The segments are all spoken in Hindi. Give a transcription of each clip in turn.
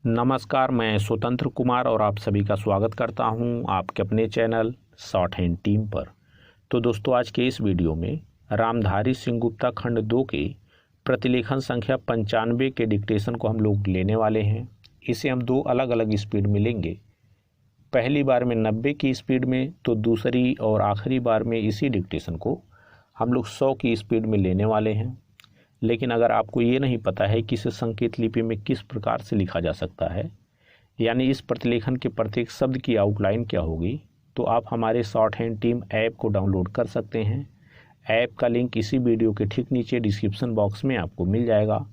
नमस्कार, मैं स्वतंत्र कुमार और आप सभी का स्वागत करता हूं आपके अपने चैनल शॉर्ट हैंड टीम पर। तो दोस्तों, आज के इस वीडियो में रामधारी सिंह गुप्ता खंड 2 के प्रतिलेखन संख्या 95 के डिक्टेशन को हम लोग लेने वाले हैं। इसे हम दो अलग अलग स्पीड में लेंगे। पहली बार में 90 की स्पीड में, तो दूसरी और आखिरी बार में इसी डिक्टेशन को हम लोग 100 की स्पीड में लेने वाले हैं। लेकिन अगर आपको ये नहीं पता है कि इसे संकेत लिपि में किस प्रकार से लिखा जा सकता है, यानी इस प्रतिलेखन के प्रत्येक शब्द की आउटलाइन क्या होगी, तो आप हमारे शॉर्ट हैंड टीम ऐप को डाउनलोड कर सकते हैं। ऐप का लिंक इसी वीडियो के ठीक नीचे डिस्क्रिप्शन बॉक्स में आपको मिल जाएगा।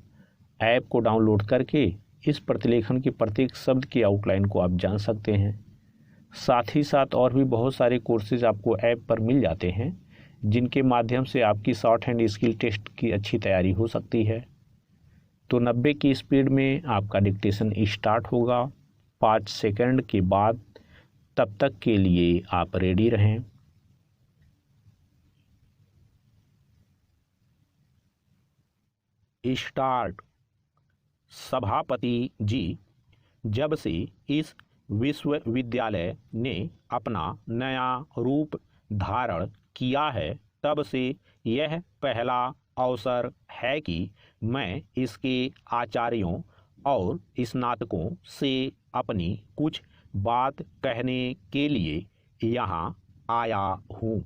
ऐप को डाउनलोड करके इस प्रतिलेखन के प्रत्येक शब्द की आउटलाइन को आप जान सकते हैं। साथ ही साथ और भी बहुत सारे कोर्सेज आपको ऐप पर मिल जाते हैं, जिनके माध्यम से आपकी शॉर्ट हैंड स्किल टेस्ट की अच्छी तैयारी हो सकती है। तो 90 की स्पीड में आपका डिक्टेशन स्टार्ट होगा 5 सेकंड के बाद। तब तक के लिए आप रेडी रहें। स्टार्ट। सभापति जी, जब से इस विश्वविद्यालय ने अपना नया रूप धारण किया है, तब से यह पहला अवसर है कि मैं इसके आचार्यों और स्नातकों से अपनी कुछ बात कहने के लिए यहाँ आया हूँ।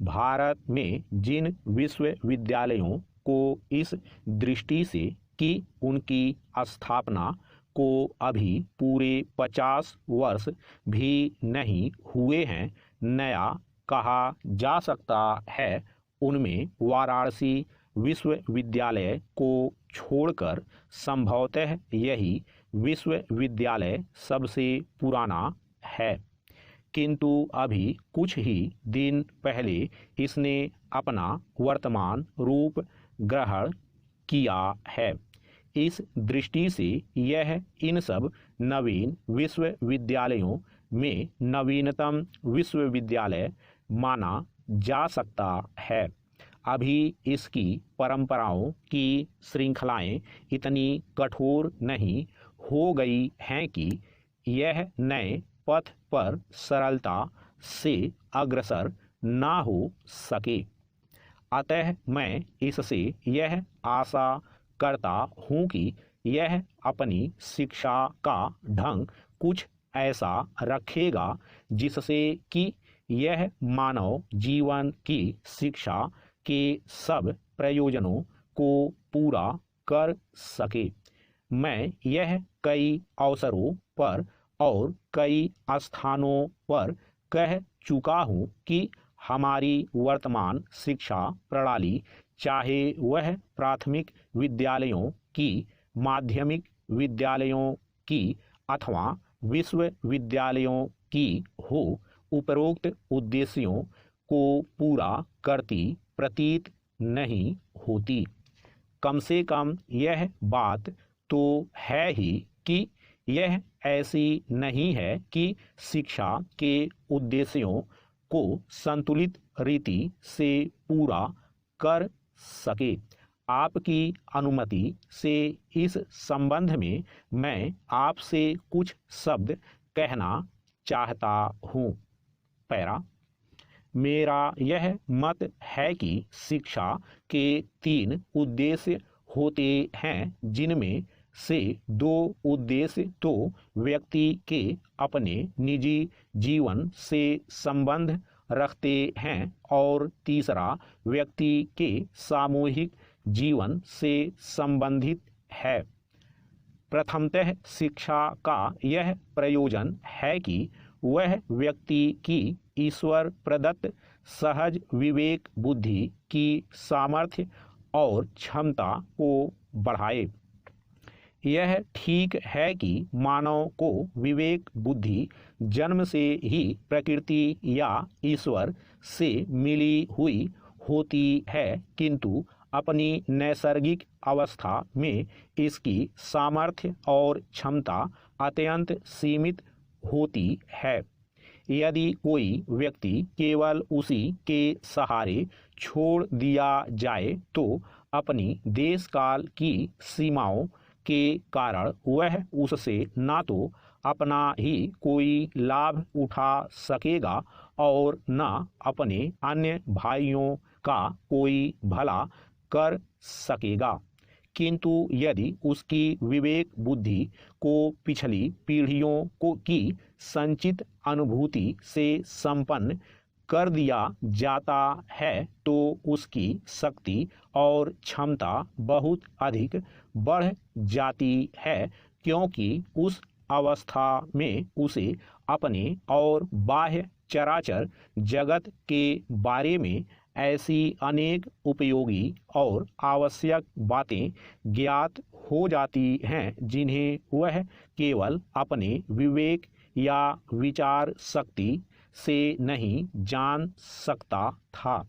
भारत में जिन विश्वविद्यालयों को इस दृष्टि से कि उनकी स्थापना को अभी पूरे 50 वर्ष भी नहीं हुए हैं नया कहा जा सकता है, उनमें वाराणसी विश्वविद्यालय को छोड़कर संभवतः यही विश्वविद्यालय सबसे पुराना है। किंतु अभी कुछ ही दिन पहले इसने अपना वर्तमान रूप ग्रहण किया है। इस दृष्टि से यह इन सब नवीन विश्वविद्यालयों में नवीनतम विश्वविद्यालय माना जा सकता है। अभी इसकी परंपराओं की श्रृंखलाएं इतनी कठोर नहीं हो गई हैं कि यह नए पथ पर सरलता से अग्रसर ना हो सके। अतः मैं इससे यह आशा करता हूँ कि यह अपनी शिक्षा का ढंग कुछ ऐसा रखेगा जिससे कि यह मानव जीवन की शिक्षा के सब प्रयोजनों को पूरा कर सके। मैं यह कई अवसरों पर और कई स्थानों पर कह चुका हूँ कि हमारी वर्तमान शिक्षा प्रणाली, चाहे वह प्राथमिक विद्यालयों की, माध्यमिक विद्यालयों की अथवा विश्वविद्यालयों की हो, उपरोक्त उद्देश्यों को पूरा करती प्रतीत नहीं होती। कम से कम यह बात तो है ही कि यह ऐसी नहीं है कि शिक्षा के उद्देश्यों को संतुलित रीति से पूरा कर सके। आपकी अनुमति से इस संबंध में मैं आपसे कुछ शब्द कहना चाहता हूँ। पैरा। मेरा यह मत है कि शिक्षा के 3 उद्देश्य होते हैं, जिनमें से 2 उद्देश्य तो व्यक्ति के अपने निजी जीवन से संबंध रखते हैं और तीसरा व्यक्ति के सामूहिक जीवन से संबंधित है। प्रथमतः शिक्षा का यह प्रयोजन है कि वह व्यक्ति की ईश्वर प्रदत्त सहज विवेक बुद्धि की सामर्थ्य और क्षमता को बढ़ाए। यह ठीक है कि मानव को विवेक बुद्धि जन्म से ही प्रकृति या ईश्वर से मिली हुई होती है, किंतु अपनी नैसर्गिक अवस्था में इसकी सामर्थ्य और क्षमता अत्यंत सीमित होती है। यदि कोई व्यक्ति केवल उसी के सहारे छोड़ दिया जाए तो अपनी देश काल की सीमाओं के कारण वह उससे ना तो अपना ही कोई लाभ उठा सकेगा और न अपने अन्य भाइयों का कोई भला कर सकेगा। किंतु यदि उसकी विवेक बुद्धि को पिछली पीढ़ियों को की संचित अनुभूति से संपन्न कर दिया जाता है तो उसकी शक्ति और क्षमता बहुत अधिक बढ़ जाती है, क्योंकि उस अवस्था में उसे अपने और बाह्य चराचर जगत के बारे में ऐसी अनेक उपयोगी और आवश्यक बातें ज्ञात हो जाती हैं जिन्हें वह केवल अपने विवेक या विचार शक्ति से नहीं जान सकता था।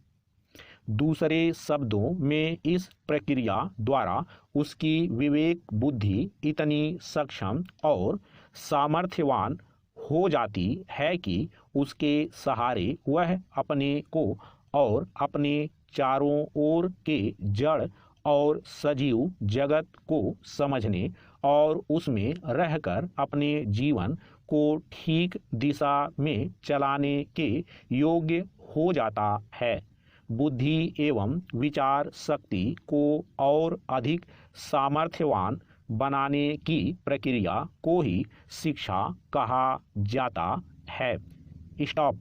दूसरे शब्दों में इस प्रक्रिया द्वारा उसकी विवेक बुद्धि इतनी सक्षम और सामर्थ्यवान हो जाती है कि उसके सहारे वह अपने को और अपने चारों ओर के जड़ और सजीव जगत को समझने और उसमें रहकर अपने जीवन को ठीक दिशा में चलाने के योग्य हो जाता है। बुद्धि एवं विचार शक्ति को और अधिक सामर्थ्यवान बनाने की प्रक्रिया को ही शिक्षा कहा जाता है। स्टॉप।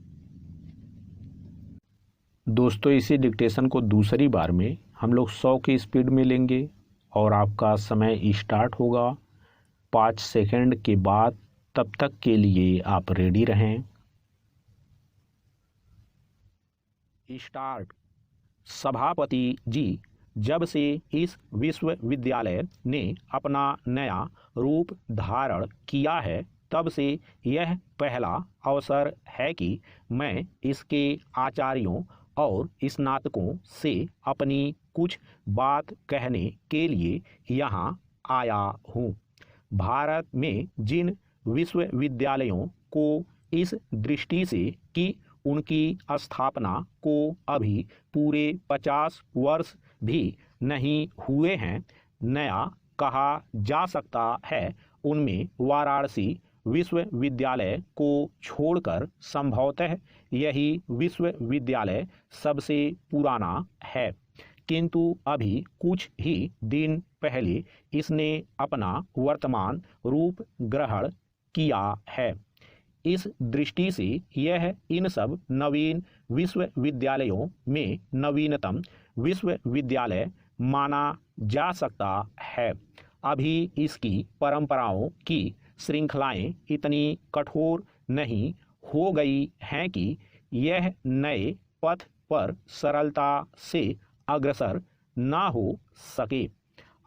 दोस्तों, इसी डिक्टेशन को दूसरी बार में हम लोग 100 की स्पीड में लेंगे और आपका समय स्टार्ट होगा 5 सेकंड के बाद। तब तक के लिए आप रेडी रहें। स्टार्ट। सभापति जी, जब से इस विश्वविद्यालय ने अपना नया रूप धारण किया है तब से यह पहला अवसर है कि मैं इसके आचार्यों और स्नातकों से अपनी कुछ बात कहने के लिए यहाँ आया हूँ। भारत में जिन विश्वविद्यालयों को इस दृष्टि से कि उनकी स्थापना को अभी पूरे 50 वर्ष भी नहीं हुए हैं नया कहा जा सकता है, उनमें वाराणसी विश्वविद्यालय को छोड़कर संभवतः यही विश्वविद्यालय सबसे पुराना है। किंतु अभी कुछ ही दिन पहले इसने अपना वर्तमान रूप ग्रहण किया है। इस दृष्टि से यह इन सब नवीन विश्वविद्यालयों में नवीनतम विश्वविद्यालय माना जा सकता है। अभी इसकी परंपराओं की श्रृंखलाएं इतनी कठोर नहीं हो गई हैं कि यह नए पथ पर सरलता से अग्रसर ना हो सके।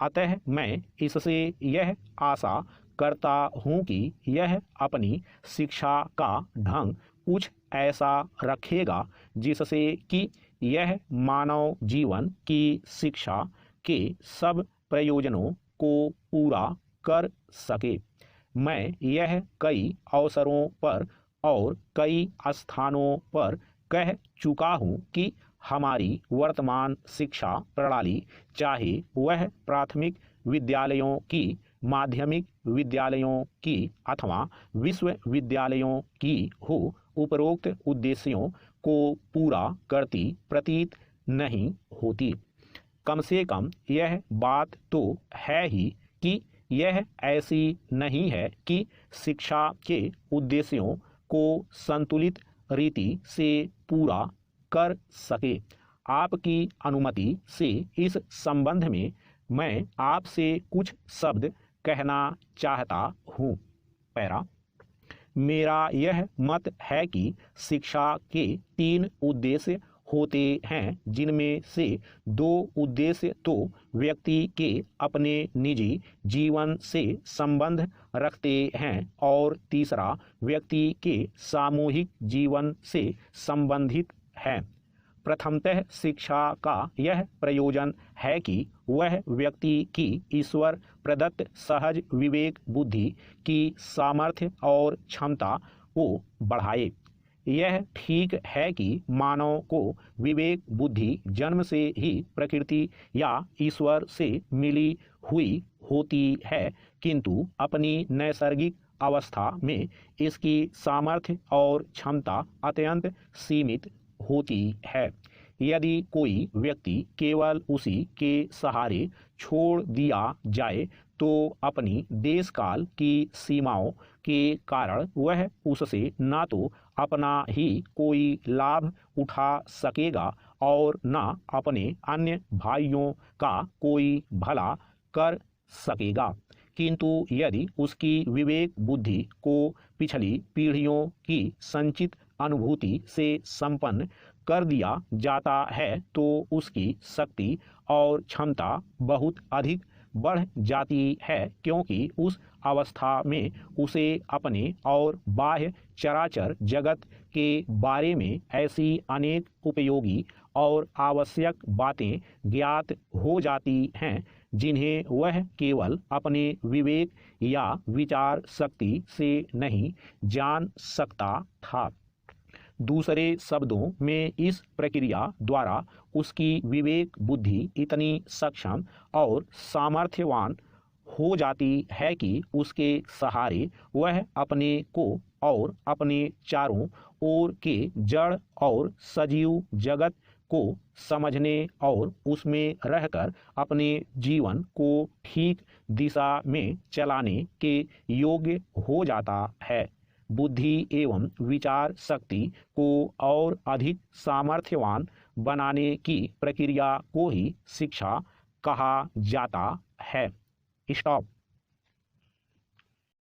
अतः मैं इससे यह आशा करता हूँ कि यह अपनी शिक्षा का ढंग कुछ ऐसा रखेगा जिससे कि यह मानव जीवन की शिक्षा के सब प्रयोजनों को पूरा कर सके। मैं यह कई अवसरों पर और कई स्थानों पर कह चुका हूँ कि हमारी वर्तमान शिक्षा प्रणाली, चाहे वह प्राथमिक विद्यालयों की, माध्यमिक विद्यालयों की अथवा विश्वविद्यालयों की हो, उपरोक्त उद्देश्यों को पूरा करती प्रतीत नहीं होती। कम से कम यह बात तो है ही कि यह ऐसी नहीं है कि शिक्षा के उद्देश्यों को संतुलित रीति से पूरा कर सके। आपकी अनुमति से इस संबंध में मैं आपसे कुछ शब्द कहना चाहता हूँ। पैरा। मेरा यह मत है कि शिक्षा के 3 उद्देश्य होते हैं, जिनमें से 2 उद्देश्य तो व्यक्ति के अपने निजी जीवन से संबंध रखते हैं और तीसरा व्यक्ति के सामूहिक जीवन से संबंधित है। प्रथमतः शिक्षा का यह प्रयोजन है कि वह व्यक्ति की ईश्वर प्रदत्त सहज विवेक बुद्धि की सामर्थ्य और क्षमता को बढ़ाए। यह ठीक है कि मानव को विवेक बुद्धि जन्म से ही प्रकृति या ईश्वर से मिली हुई होती है, किंतु अपनी नैसर्गिक अवस्था में इसकी सामर्थ्य और क्षमता अत्यंत सीमित होती है। यदि कोई व्यक्ति केवल उसी के सहारे छोड़ दिया जाए तो अपनी देश काल की सीमाओं के कारण वह उससे ना तो अपना ही कोई लाभ उठा सकेगा और न अपने अन्य भाइयों का कोई भला कर सकेगा। किंतु यदि उसकी विवेक बुद्धि को पिछली पीढ़ियों की संचित अनुभूति से संपन्न कर दिया जाता है तो उसकी शक्ति और क्षमता बहुत अधिक बढ़ जाती है, क्योंकि उस अवस्था में उसे अपने और बाह्य चराचर जगत के बारे में ऐसी अनेक उपयोगी और आवश्यक बातें ज्ञात हो जाती हैं जिन्हें वह केवल अपने विवेक या विचार शक्ति से नहीं जान सकता था। दूसरे शब्दों में इस प्रक्रिया द्वारा उसकी विवेक बुद्धि इतनी सक्षम और सामर्थ्यवान हो जाती है कि उसके सहारे वह अपने को और अपने चारों ओर के जड़ और सजीव जगत को समझने और उसमें रहकर अपने जीवन को ठीक दिशा में चलाने के योग्य हो जाता है। बुद्धि एवं विचार शक्ति को और अधिक सामर्थ्यवान बनाने की प्रक्रिया को ही शिक्षा कहा जाता है। स्टॉप।